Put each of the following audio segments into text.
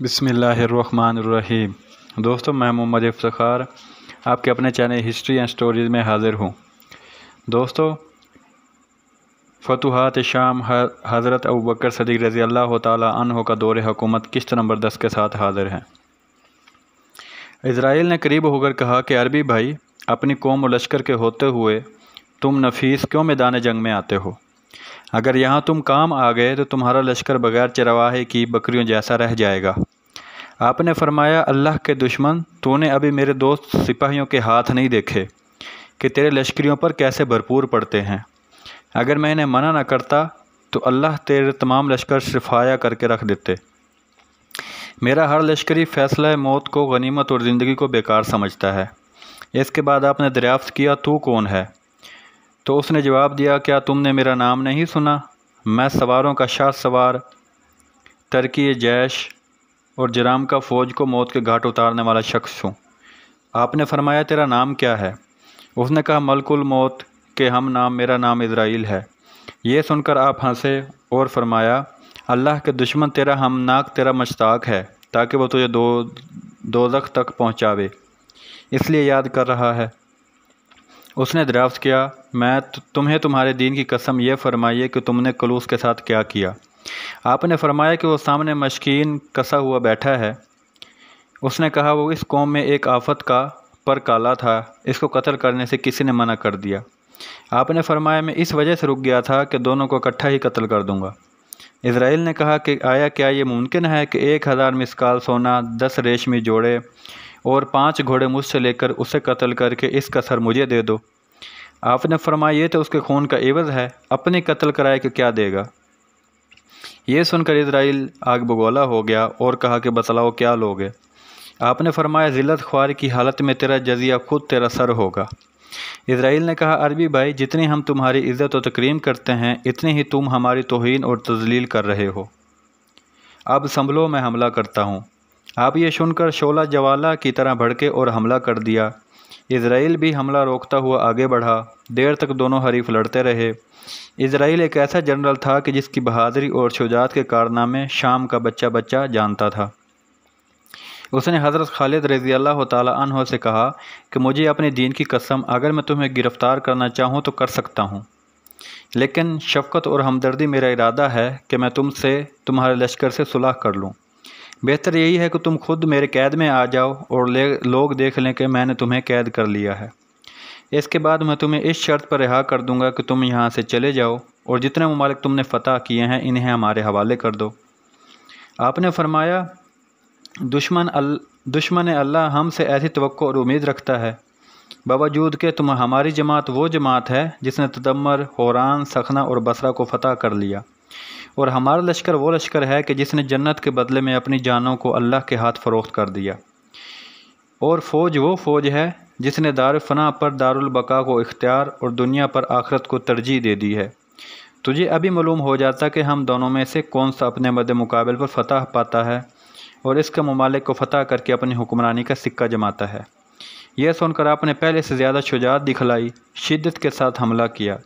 بسم اللہ الرحمن الرحیم۔ دوستو، میں محمد افتخار آپ کے اپنے چینل ہسٹری اینڈ سٹوریز میں حاضر ہوں۔ دوستو، فتوحات شام حضرت ابوبکر صدیق رضی اللہ تعالیٰ عنہ کا دور حکومت قسط نمبر 10 کے ساتھ حاضر ہیں۔ اسرائیل نے قریب ہو کر کہا کہ عربی بھائی، اپنی قوم و لشکر کے ہوتے ہوئے تم نفیس کیوں میدان جنگ میں آتے ہو؟ اگر یہاں تم کام آ گئے تو تمہارا لشکر بغیر چرواہے کی بکریوں جیسا رہ جائے گا۔ آپ نے فرمایا، اللہ کے دشمن، تو نے ابھی میرے دوست سپاہیوں کے ہاتھ نہیں دیکھے کہ تیرے لشکریوں پر کیسے بھرپور پڑتے ہیں۔ اگر میں انہیں منع نہ کرتا تو اللہ تیرے تمام لشکر صفایا کر کے رکھ دیتے۔ میرا ہر لشکری فیصلہ موت کو غنیمت اور زندگی کو بیکار سمجھتا ہے۔ اس کے بعد آپ نے دریافت کیا، تو کون ہے؟ تو اس نے جواب دیا، کیا تم نے میرا نام نہیں سنا؟ میں سواروں کا شاہ سوار، ترکی جیش اور جرام کا فوج کو موت کے گھاٹ اتارنے والا شخص ہوں۔ آپ نے فرمایا، تیرا نام کیا ہے؟ اس نے کہا، ملک الموت کہ ہم نام، میرا نام اسرائیل ہے۔ یہ سن کر آپ ہنسے اور فرمایا، اللہ کے دشمن، تیرا ہمناک تیرا مشتاق ہے تاکہ وہ تجھے دوزخ تک پہنچاوے، اس لیے یاد کر رہا ہے۔ اس نے دریافت کیا، میں تمہیں تمہارے دین کی قسم یہ فرمائیے کہ تم نے کلوس کے ساتھ کیا کیا؟ آپ نے فرمایا کہ وہ سامنے مشکین کسا ہوا بیٹھا ہے۔ اس نے کہا، وہ اس قوم میں ایک آفت کا پر کالا تھا، اس کو قتل کرنے سے کسی نے منع کر دیا۔ آپ نے فرمایا، میں اس وجہ سے رک گیا تھا کہ دونوں کو اکٹھا ہی قتل کر دوں گا۔ اسرائیل نے کہا کہ آیا کیا یہ ممکن ہے کہ 1000 مسکال سونا، 10 ریشمی جوڑے اور 5 گھوڑے مجھ سے لے کر اسے قتل کر کے اس کا سر مجھے دے دو؟ آپ نے فرمایا، یہ تو اس کے خون کا عوض ہے، اپنی قتل کرائے کہ کیا دے گا؟ یہ سن کر اسرائیل آگ بگولا ہو گیا اور کہا کہ بتلاؤ کیا لوگے؟ آپ نے فرمایا، ذلت خواری کی حالت میں تیرا جزیہ خود تیرا سر ہوگا۔ اسرائیل نے کہا، عربی بھائی، جتنی ہم تمہاری عزت و تکریم کرتے ہیں اتنی ہی تم ہماری توہین اور تذلیل کر رہے ہو۔ اب سنبھلو، میں حملہ کرتا ہوں۔ آپ یہ سن کر شعلہ جوالا کی طرح بھڑکے اور حملہ کر دیا۔ اسرائیل بھی حملہ روکتا ہوا آگے بڑھا۔ دیر تک دونوں حریف لڑتے رہے۔ اسرائیل ایک ایسا جنرل تھا کہ جس کی بہادری اور شجاعت کے کارنامے شام کا بچہ جانتا تھا۔ اس نے حضرت خالد رضی اللہ تعالیٰ عنہ سے کہا کہ مجھے اپنے دین کی قسم، اگر میں تمہیں گرفتار کرنا چاہوں تو کر سکتا ہوں، لیکن شفقت اور ہمدردی میرا ارادہ ہے کہ میں تمہارے لشکر سے صلح کر لوں۔ بہتر یہی ہے کہ تم خود میرے قید میں آ جاؤ اور لوگ دیکھ لیں کہ میں نے تمہیں قید کر لیا ہے۔ اس کے بعد میں تمہیں اس شرط پر رہا کر دوں گا کہ تم یہاں سے چلے جاؤ اور جتنے ممالک تم نے فتح کیے ہیں انہیں ہمارے حوالے کر دو۔ آپ نے فرمایا، دشمن اللہ ہم سے ایسی توقع اور امید رکھتا ہے، باوجود کہ ہماری جماعت وہ جماعت ہے جس نے تدمر، حوران، سخنا اور بصرہ کو فتح کر لیا، اور ہمارا لشکر وہ لشکر ہے کہ جس نے جنت کے بدلے میں اپنی جانوں کو اللہ کے ہاتھ فروخت کر دیا، اور فوج وہ فوج ہے جس نے دار فنا پر دار البقا کو اختیار اور دنیا پر آخرت کو ترجیح دے دی ہے۔ تجھے ابھی معلوم ہو جاتا کہ ہم دونوں میں سے کون سا اپنے مد مقابل پر فتح پاتا ہے اور اس کے ممالک کو فتح کر کے اپنی حکمرانی کا سکہ جماتا ہے۔ یہ سن کر آپ نے پہلے سے زیادہ شجاعت دکھلائی، شدت کے ساتھ حملہ کیا۔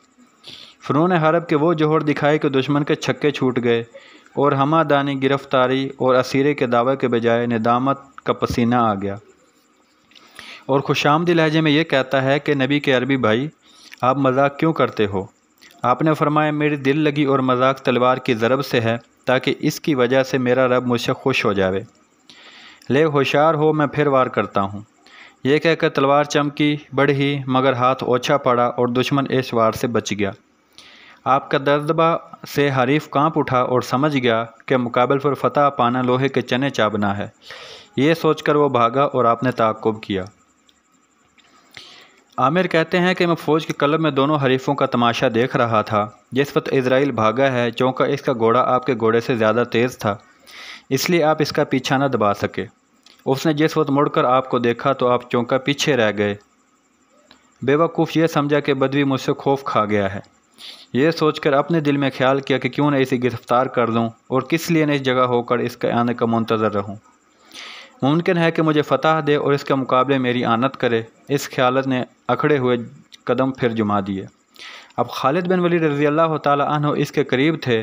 فنون حرب کے وہ جوہر دکھائے کہ دشمن کے چھکے چھوٹ گئے اور ہمادانی، گرفتاری اور اسیرے کے دعوے کے بجائے ندامت کا پسینہ آ گیا، اور خوش آمدی لہجے میں یہ کہتا ہے کہ نبی کے عربی بھائی، آپ مذاق کیوں کرتے ہو؟ آپ نے فرمایا، میری دل لگی اور مذاق تلوار کی ضرب سے ہے تاکہ اس کی وجہ سے میرا رب مجھ سے خوش ہو جاوے۔ لے ہوشیار ہو، میں پھر وار کرتا ہوں۔ یہ کہہ کر تلوار چمکی، بڑھی، مگر ہاتھ اوچھا پڑا اور دشمن اس وار سے بچ گیا۔ آپ کا دبدبہ سے حریف کانپ اٹھا اور سمجھ گیا کہ مقابل پر فتح پانا لوہے کے چنے چابنا ہے۔ یہ سوچ کر وہ بھاگا اور آپ نے تعاقب کیا۔ عامر کہتے ہیں کہ میں فوج کے قلب میں دونوں حریفوں کا تماشا دیکھ رہا تھا۔ جس وقت اسرائیل بھاگا ہے، چونکہ اس کا گھوڑا آپ کے گھوڑے سے زیادہ تیز تھا، اس لیے آپ اس کا پیچھا نہ دبا سکے۔ اس نے جس وقت مڑ کر آپ کو دیکھا تو آپ چونکہ پیچھے رہ گئے۔ بے وقوف یہ سمجھا کہ بدوی مجھ سے خوف کھا گیا ہے۔ یہ سوچ کر اپنے دل میں خیال کیا کہ کیوں نہ اسے گرفتار کر لوں اور کس لیے نہ اس جگہ ہو کر اس کے آنے کا منتظر رہوں۔ ممکن ہے کہ مجھے فتح دے اور اس کے مقابلے میری آنت کرے۔ اس خیالت نے اکھڑے ہوئے قدم پھر جما دیے۔ اب خالد بن ولید رضی اللہ تعالیٰ عنہ اس کے قریب تھے۔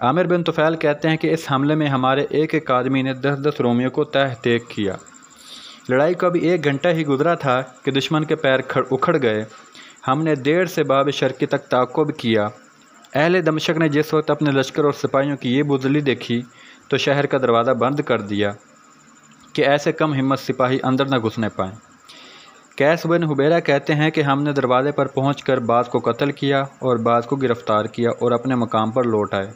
عامر بن طفیل کہتے ہیں کہ اس حملے میں ہمارے ایک ایک آدمی نے 10 رومیوں کو تہ تیک کیا۔ لڑائی کو ابھی 1 گھنٹہ ہی گزرا تھا کہ دشمن کے پیر اکھڑ گئے۔ ہم نے دیر سے باب شرقی تک تعاقب کیا۔ اہل دمشق نے جس وقت اپنے لشکر اور سپاہیوں کی یہ بزدلی دیکھی تو شہر کا دروازہ بند کر دیا کہ ایسے کم ہمت سپاہی اندر نہ گھسنے پائیں۔ قیس بن حبیرہ کہتے ہیں کہ ہم نے دروازے پر پہنچ کر بعض کو قتل کیا اور بعض کو گرفتار کیا اور اپنے مقام پر لوٹ آئے۔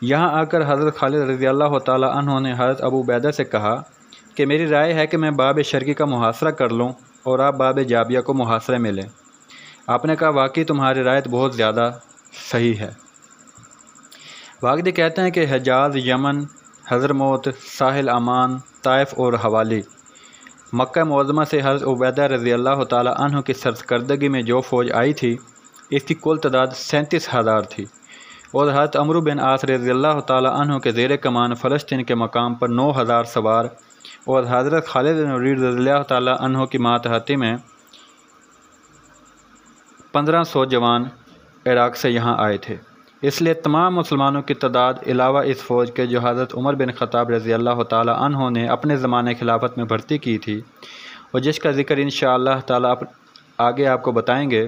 یہاں آ کر حضرت خالد رضی اللہ تعالیٰ عنہ نے حضرت ابو عبیدہ سے کہا کہ میری رائے ہے کہ میں باب شرقی کا محاصرہ کر لوں اور آپ باب جابیہ کو محاصرے میں لیں۔ آپ نے کہا واقعی تمہاری رائے بہت زیادہ صحیح ہے۔ واقعی کہتے ہیں کہ حجاز، یمن، حضرموت، ساحل عمان، طائف اور حوالی، مکہ معظمہ سے حضرت عبیدہ رضی اللہ تعالیٰ عنہ کی سرکردگی میں جو فوج آئی تھی اس کی کل تعداد 37,000 تھی، اور حضرت عمرو بن عاص رضی اللہ تعالیٰ عنہ کے زیر کمان فلسطین کے مقام پر 9,000 سوار اور حضرت خالد بن ولید رضی اللہ تعالیٰ عنہ کی ماتحتی میں 1500 جوان عراق سے یہاں آئے تھے۔ اس لیے تمام مسلمانوں کی تعداد علاوہ اس فوج کے جو حضرت عمر بن خطاب رضی اللہ تعالیٰ عنہ نے اپنے زمانے خلافت میں بھرتی کی تھی اور جس کا ذکر انشاءاللہ تعالیٰ آگے آپ کو بتائیں گے،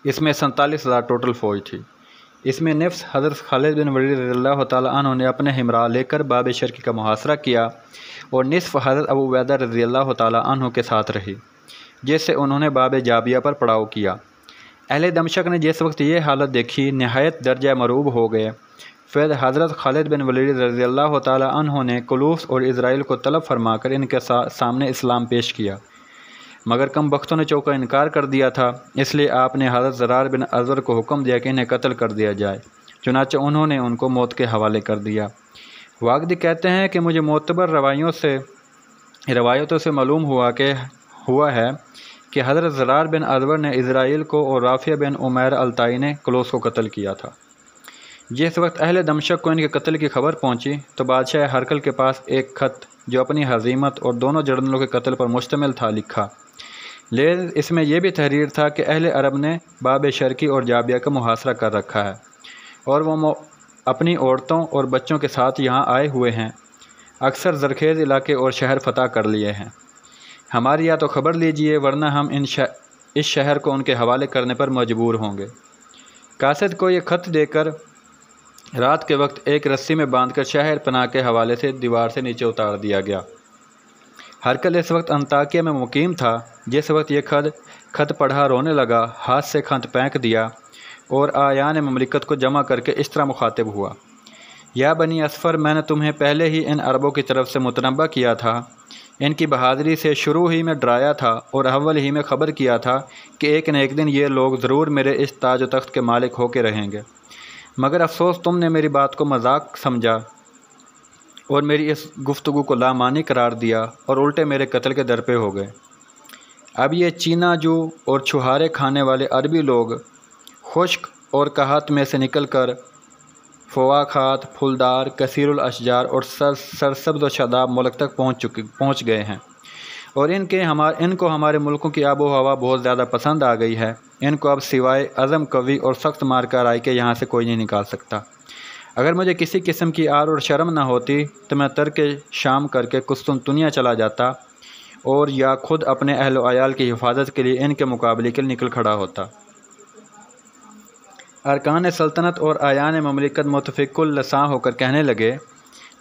اس میں 47,000 ٹوٹل فوج تھی۔ اس میں نفس حضرت خالد بن ولید رضی اللہ تعالیٰ عنہ نے اپنے ہمراہ لے کر باب شرقی کا محاصرہ کیا اور نصف حضرت ابو عبیدہ رضی اللہ تعالیٰ عنہ کے ساتھ رہی، جس سے انہوں نے باب جابیہ پر پڑاؤ کیا۔ اہل دمشق نے جس وقت یہ حالت دیکھی نہایت درجہ مرعوب ہو گئے۔ پھر حضرت خالد بن ولید رضی اللہ تعالیٰ عنہ نے کلوس اور اسرائیل کو طلب فرما کر ان کے سامنے اسلام پیش کیا، مگر کم بختوں نے چونکہ انکار کر دیا تھا، اس لیے آپ نے حضرت زرار بن ازور کو حکم دیا کہ انہیں قتل کر دیا جائے، چنانچہ انہوں نے ان کو موت کے حوالے کر دیا۔ واقدی کہتے ہیں کہ مجھے معتبر روایتوں سے معلوم ہوا ہے کہ حضرت زرار بن ازور نے اسرائیل کو اور رافع بن عمیر الطائی نے کلوس کو قتل کیا تھا۔ جس وقت اہل دمشق کو ان کے قتل کی خبر پہنچی تو بادشاہ ہرقل کے پاس ایک خط جو اپنی ہزیمت اور دونوں جنرلوں کے قتل پر مشتمل تھا لکھا، لیکن اس میں یہ بھی تحریر تھا کہ اہل عرب نے باب شرقی اور جابیہ کا محاصرہ کر رکھا ہے اور وہ اپنی عورتوں اور بچوں کے ساتھ یہاں آئے ہوئے ہیں، اکثر زرخیز علاقے اور شہر فتح کر لیے ہیں۔ ہماری یا تو خبر لیجئے ورنہ ہم اس شہر کو ان کے حوالے کرنے پر مجبور ہوں گے۔ قاصد کو یہ خط دے کر رات کے وقت ایک رسی میں باندھ کر شہر پناہ کے حوالے سے دیوار سے نیچے اتار دیا گیا۔ ہرقل اس وقت انطاکیہ میں مقیم تھا۔ جس وقت یہ خط پڑھا رونے لگا، ہاتھ سے خط پھینک دیا اور آیان مملکت کو جمع کر کے اس طرح مخاطب ہوا: یا بنی اصفر، میں نے تمہیں پہلے ہی ان عربوں کی طرف سے متنبہ کیا تھا، ان کی بہادری سے شروع ہی میں ڈرایا تھا اور اول ہی میں خبر کیا تھا کہ ایک نہ ایک دن یہ لوگ ضرور میرے اس تاج و تخت کے مالک ہو کے رہیں گے، مگر افسوس تم نے میری بات کو مذاق سمجھا اور میری اس گفتگو کو لامعنی قرار دیا اور الٹے میرے قتل کے در پہ ہو گئے۔ اب یہ چینا جو اور چھہارے کھانے والے عربی لوگ خشک اور کہات میں سے نکل کر فواکہات، پھولدار، کثیر الاشجار اور سرسبز و شاداب ملک تک پہنچ گئے ہیں، اور ان کو ہمارے ملکوں کی آب و ہوا بہت زیادہ پسند آ گئی ہے۔ ان کو اب سوائے عزم قوی اور سخت مار کر آئی کے یہاں سے کوئی نہیں نکال سکتا۔ اگر مجھے کسی قسم کی آر اور شرم نہ ہوتی تو میں ترک شام کر کے قسطنطنیہ چلا جاتا اور یا خود اپنے اہل و عیال کی حفاظت کے لیے ان کے مقابلے کے لیے نکل کھڑا ہوتا۔ ارکان سلطنت اور اعیان مملکت متفق اللساں ہو کر کہنے لگے: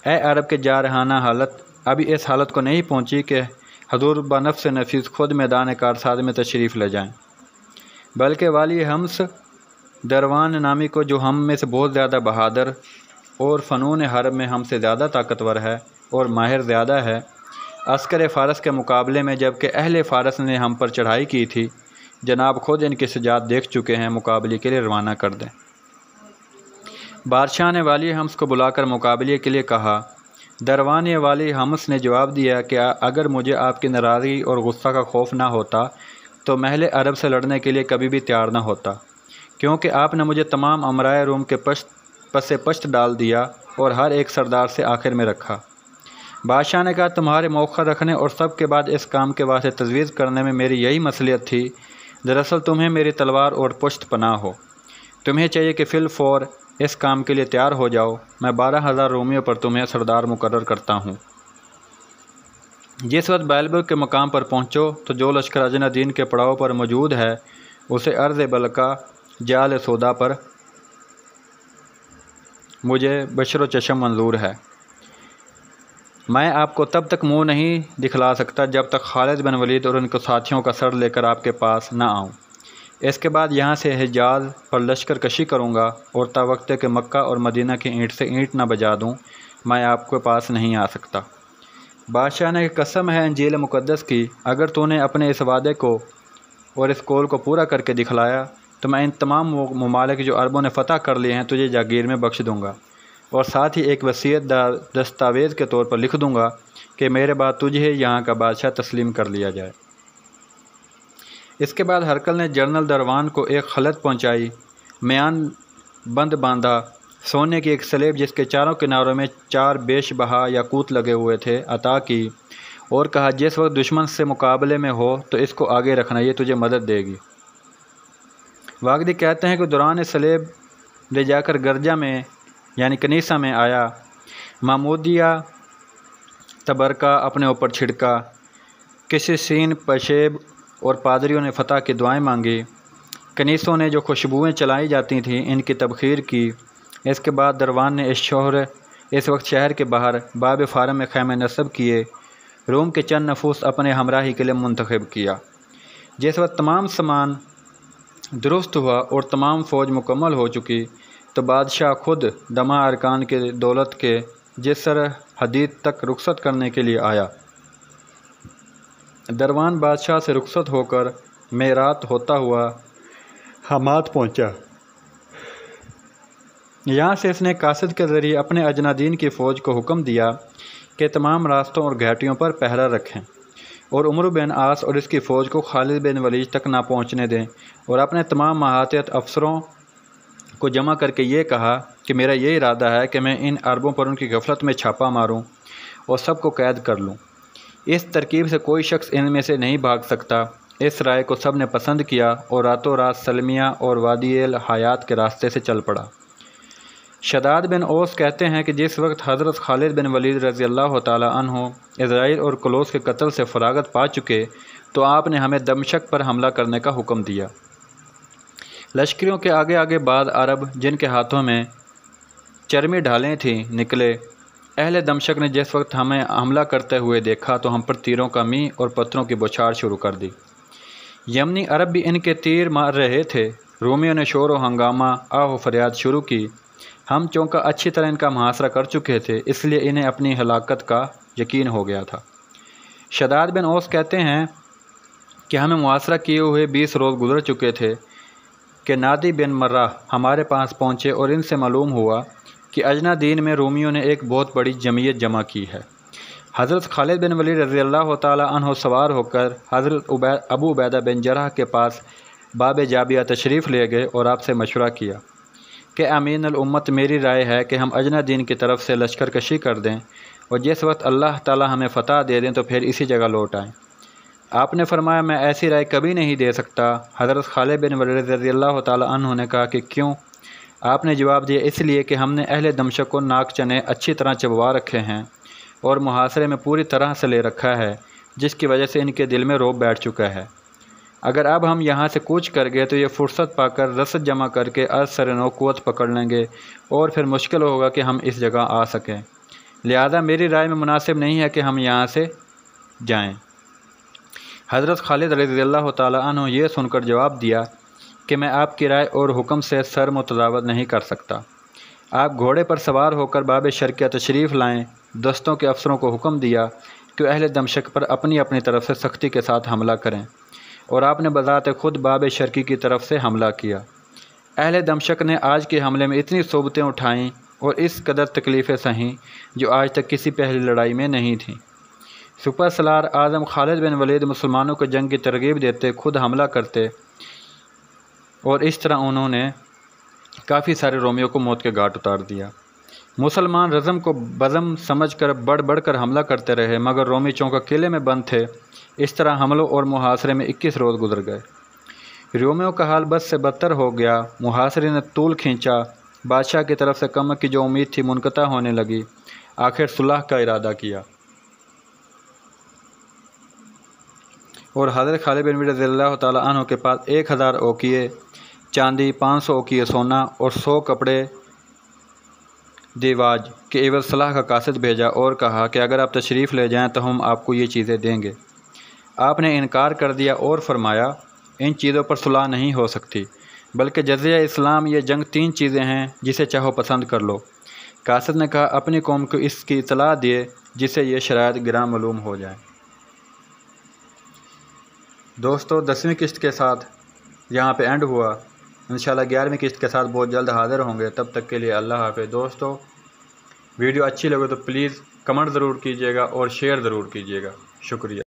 اے عرب کے جارحانہ حالت، ابھی اس حالت کو نہیں پہنچی کہ حضور بنفس نفیس خود میدان کارساز میں تشریف لے جائیں، بلکہ والی حمص دروان نامی کو، جو ہم میں سے بہت زیادہ بہادر اور فنون حرب میں ہم سے زیادہ طاقتور ہے اور ماہر زیادہ ہے، عسکر فارس کے مقابلے میں جبکہ اہل فارس نے ہم پر چڑھائی کی تھی، جناب خود ان کی شجاعت دیکھ چکے ہیں، مقابلے کے لیے روانہ کر دیں۔ بادشاہ نے والی حمص کو بلا کر مقابلے کے لیے کہا۔ دروان والی حمص نے جواب دیا کہ اگر مجھے آپ کی ناراضگی اور غصہ کا خوف نہ ہوتا تو محل عرب سے لڑنے کے لیے کبھی بھی تیار نہ ہوتا، کیونکہ آپ نے مجھے تمام امرائے روم کے پشت ڈال دیا اور ہر ایک سردار سے آخر میں رکھا۔ بادشاہ نے کہا: تمہارے موخر رکھنے اور سب کے بعد اس کام کے واسطے تجویز کرنے میں میری یہی مصلحت تھی۔ دراصل تمہیں میری تلوار اور پشت پناہ ہو، تمہیں چاہیے کہ فی الفور اس کام کے لیے تیار ہو جاؤ، میں 12,000 رومیوں پر تمہیں سردار مقرر کرتا ہوں۔ جس وقت بیلبل کے مقام پر پہنچو تو جو لشکر اجنہ دین کے پڑاؤ پر موجود ہے اسے عرض بلکہ جال سودا پر مجھے بشر و چشم منظور ہے۔ میں آپ کو تب تک منہ نہیں دکھلا سکتا جب تک خالد بن ولید اور ان کے ساتھیوں کا سر لے کر آپ کے پاس نہ آؤں۔ اس کے بعد یہاں سے حجاز پر لشکر کشی کروں گا اور تا وقت کہ مکہ اور مدینہ کی اینٹ سے اینٹ نہ بجا دوں میں آپ کے پاس نہیں آ سکتا۔ بادشاہ نے قسم ہے انجیل مقدس کی، اگر تو نے اپنے اس وعدے کو اور اس قول کو پورا کر کے دکھلایا تو میں ان تمام ممالک جو عربوں نے فتح کر لیے ہیں تجھے جاگیر میں بخش دوں گا، اور ساتھ ہی ایک وصیت دستاویز کے طور پر لکھ دوں گا کہ میرے بعد تجھے یہاں کا بادشاہ تسلیم کر لیا جائے۔ اس کے بعد ہرقل نے جنرل دروان کو ایک خلط پہنچائی، میان بند باندھا، سونے کی ایک سلیب جس کے چاروں کناروں میں 4 بیش بہا یاقوت لگے ہوئے تھے عطا کی، اور کہا جس وقت دشمن سے مقابلے میں ہو تو اس کو آگے رکھنا، یہ تجھے مدد دے گی۔ واقدی کہتے ہیں کہ دوران سلیب لے جا کر گرجہ میں یعنی کنیسہ میں آیا، محمودیہ تبرکہ اپنے اوپر چھڑکا، کسی سین پشیب اور پادریوں نے فتح کی دعائیں مانگی، کنیسوں نے جو خوشبوئیں چلائی جاتی تھیں ان کی تبخیر کی۔ اس کے بعد دروان نے اس وقت شہر کے باہر باب فارم میں خیمے نصب کیے، روم کے چند نفوس اپنے ہمراہی کے لیے منتخب کیا۔ جس وقت تمام سامان درست ہوا اور تمام فوج مکمل ہو چکی تو بادشاہ خود دمہ ارکان کے دولت کے جسر حدید تک رخصت کرنے کے لیے آیا۔ دروان بادشاہ سے رخصت ہو کر میرات ہوتا ہوا حماد پہنچا۔ یہاں سے اس نے قاصد کے ذریعے اپنے اجنادین کی فوج کو حکم دیا کہ تمام راستوں اور گھاٹیوں پر پہرا رکھیں اور عمرو بن عاص اور اس کی فوج کو خالد بن ولید تک نہ پہنچنے دیں، اور اپنے تمام محاطیت افسروں کو جمع کر کے یہ کہا کہ میرا یہ ارادہ ہے کہ میں ان عربوں پر ان کی غفلت میں چھاپا ماروں اور سب کو قید کر لوں۔ اس ترکیب سے کوئی شخص ان میں سے نہیں بھاگ سکتا۔ اس رائے کو سب نے پسند کیا اور راتوں رات سلمیہ اور وادی الحیات کے راستے سے چل پڑا۔ شداد بن اوس کہتے ہیں کہ جس وقت حضرت خالد بن ولید رضی اللہ تعالی عنہ اسرائیل اور کلوس کے قتل سے فراغت پا چکے تو آپ نے ہمیں دمشق پر حملہ کرنے کا حکم دیا۔ لشکریوں کے آگے آگے بعض عرب جن کے ہاتھوں میں چرمی ڈھالیں تھیں نکلے۔ اہل دمشق نے جس وقت ہمیں حملہ کرتے ہوئے دیکھا تو ہم پر تیروں کا می اور پتھروں کی بوچھار شروع کر دی۔ یمنی عرب بھی ان کے تیر مار رہے تھے۔ رومیوں نے شور و ہنگامہ آہ و فریاد شروع کی۔ ہم چونکہ اچھی طرح ان کا محاصرہ کر چکے تھے اس لیے انہیں اپنی ہلاکت کا یقین ہو گیا تھا۔ شداد بن اوس کہتے ہیں کہ ہمیں محاصرہ کیے ہوئے 20 روز گزر چکے تھے کہ نادی بن مرہ ہمارے پاس پہنچے اور ان سے معلوم ہوا کہ اجنہ دین میں رومیوں نے ایک بہت بڑی جمعیت جمع کی ہے۔ حضرت خالد بن ولید رضی اللہ تعالی عنہ سوار ہو کر حضرت ابو عبیدہ بن جرح کے پاس باب جابیہ تشریف لے گئے اور آپ سے مشورہ کیا کہ امین الامت میری رائے ہے کہ ہم اجنہ دین کی طرف سے لشکر کشی کر دیں اور جس وقت اللہ تعالی ہمیں فتح دے دیں تو پھر اسی جگہ لوٹ آئیں۔ آپ نے فرمایا میں ایسی رائے کبھی نہیں دے سکتا۔ حضرت خالد بن ولید رضی اللہ تعالی عنہ نے کہا کہ کیوں؟ آپ نے جواب دیا اس لیے کہ ہم نے اہل دمشق کو ناک چنے اچھی طرح چبوا رکھے ہیں اور محاصرے میں پوری طرح سے لے رکھا ہے جس کی وجہ سے ان کے دل میں رعب بیٹھ چکا ہے۔ اگر اب ہم یہاں سے کوچ کر گئے تو یہ فرصت پا کر رسد جمع کر کے از سر نو قوت پکڑ لیں گے اور پھر مشکل ہوگا کہ ہم اس جگہ آ سکیں، لہذا میری رائے میں مناسب نہیں ہے کہ ہم یہاں سے جائیں۔ حضرت خالد رضی اللہ تعالی عنہ یہ سن کر جواب دیا کہ میں آپ کی رائے اور حکم سے سر متجاوز نہیں کر سکتا۔ آپ گھوڑے پر سوار ہو کر باب شرقیہ تشریف لائیں۔ دستوں کے افسروں کو حکم دیا کہ اہل دمشق پر اپنی اپنی طرف سے سختی کے ساتھ حملہ کریں اور آپ نے بذات خود باب شرقی کی طرف سے حملہ کیا۔ اہل دمشق نے آج کے حملے میں اتنی صوبتیں اٹھائیں اور اس قدر تکلیفیں سہیں جو آج تک کسی پہلی لڑائی میں نہیں تھیں۔ سپر سالار اعظم خالد بن ولید مسلمانوں کو جنگ کی ترغیب دیتے خود حملہ کرتے اور اس طرح انہوں نے کافی سارے رومیوں کو موت کے گھاٹ اتار دیا۔ مسلمان رزم کو بزم سمجھ کر بڑھ بڑھ کر حملہ کرتے رہے مگر رومی چونکہ قلعے میں بند تھے۔ اس طرح حملوں اور محاصرے میں 21 روز گزر گئے۔ رومیوں کا حال بد سے بدتر ہو گیا۔ محاصرے نے طول کھینچا، بادشاہ کی طرف سے کمک کی جو امید تھی منقطع ہونے لگی۔ آخر صلح کا ارادہ کیا اور حضرت خالد بن ولید رضی اللہ تعالیٰ عنہ کے پاس 1000 اوقیے چاندی، 500 اوقیے سونا اور 100 کپڑے دیواج کے عوض صلح کا قاصد بھیجا اور کہا کہ اگر آپ تشریف لے جائیں تو ہم آپ کو یہ چیزیں دیں گے۔ آپ نے انکار کر دیا اور فرمایا ان چیزوں پر صلح نہیں ہو سکتی، بلکہ جزیہ اسلام یہ جنگ 3 چیزیں ہیں جسے چاہو پسند کر لو۔ قاصد نے کہا اپنی قوم کو اس کی اطلاع دیے جسے یہ شرائط گراں معلوم ہو جائیں۔ دوستو 10ویں قسط کے ساتھ یہاں پہ اینڈ ہوا۔ انشاءاللہ 11ویں قسط کے ساتھ بہت جلد حاضر ہوں گے، تب تک کے لیے اللہ حافظ۔ دوستو ویڈیو اچھی لگے تو پلیز کمنٹ ضرور کیجیے گا اور شیئر ضرور کیجیے گا، شکریہ۔